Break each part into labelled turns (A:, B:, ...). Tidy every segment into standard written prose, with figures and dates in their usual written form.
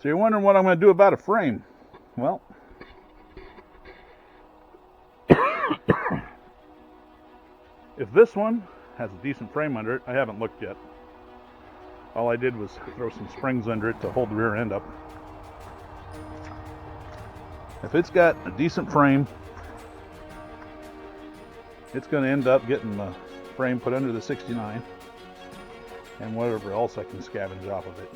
A: So you're wondering what I'm going to do about a frame. Well, if this one has a decent frame under it, I haven't looked yet. All I did was throw some springs under it to hold the rear end up. If it's got a decent frame, it's going to end up getting the frame put under the 69 and whatever else I can scavenge off of it.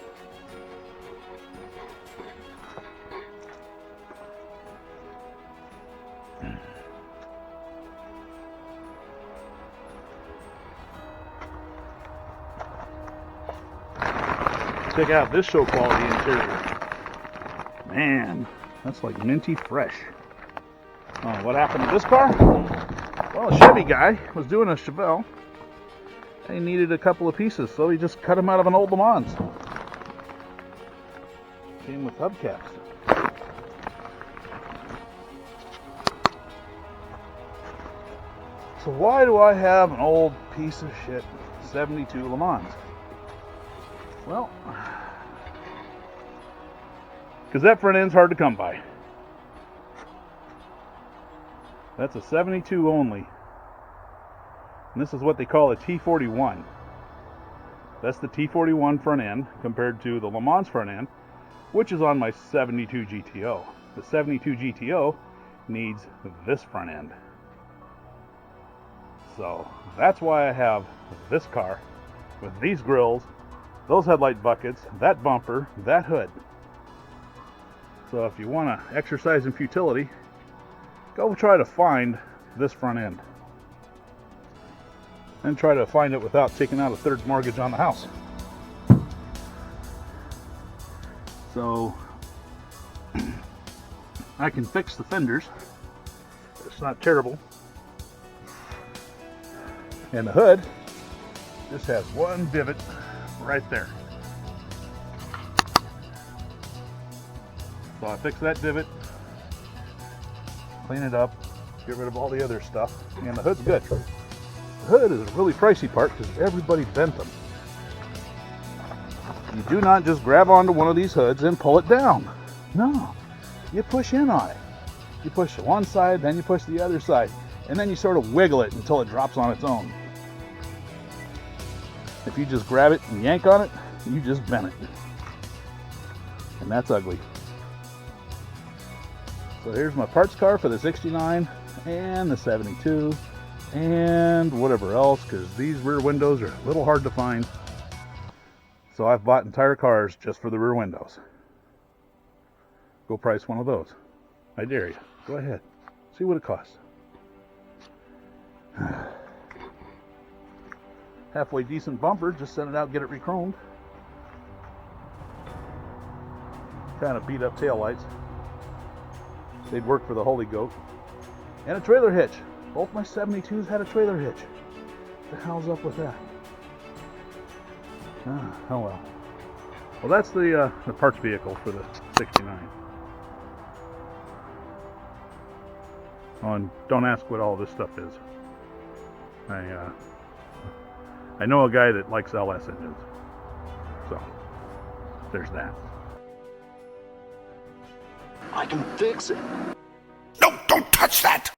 A: Check out this show quality interior. Man, that's like minty fresh. Oh, what happened to this car? Well, a Chevy guy was doing a Chevelle. He needed a couple of pieces, so he just cut them out of an old LeMans. Came with hubcaps. So why do I have an old piece of shit 72 LeMans? Well, because that front end's hard to come by. That's a 72 only. And this is what they call a T41. That's the T41 front end compared to the LeMans front end, which is on my 72 GTO. The 72 GTO needs this front end. So that's why I have this car with these grills, those headlight buckets, that bumper, that hood. So if you want to exercise in futility, go try to find this front end. And try to find it without taking out a third mortgage on the house. So I can fix the fenders. It's not terrible. And the hood just has one divot right there. So I fix that divot, clean it up, get rid of all the other stuff, and the hood's good. The hood is a really pricey part because everybody bent them. You do not just grab onto one of these hoods and pull it down. No, you push in on it. You push one side, then you push the other side, and then you sort of wiggle it until it drops on its own. If you just grab it and yank on it, you just bent it. And that's ugly. So here's my parts car for the 69 and the 72 and whatever else, because these rear windows are a little hard to find. So I've bought entire cars just for the rear windows. Go price one of those. I dare you. Go ahead. See what it costs. Halfway decent bumper, just send it out, get it re-chromed. Kind of beat up taillights. They'd work for the Holy Goat. And a trailer hitch. Both my 72s had a trailer hitch. What the hell's up with that? Oh well. Well, that's the parts vehicle for the 69. Oh, and don't ask what all this stuff is. I know a guy that likes LS engines. So, there's that.
B: I can fix it.
C: No, don't touch that!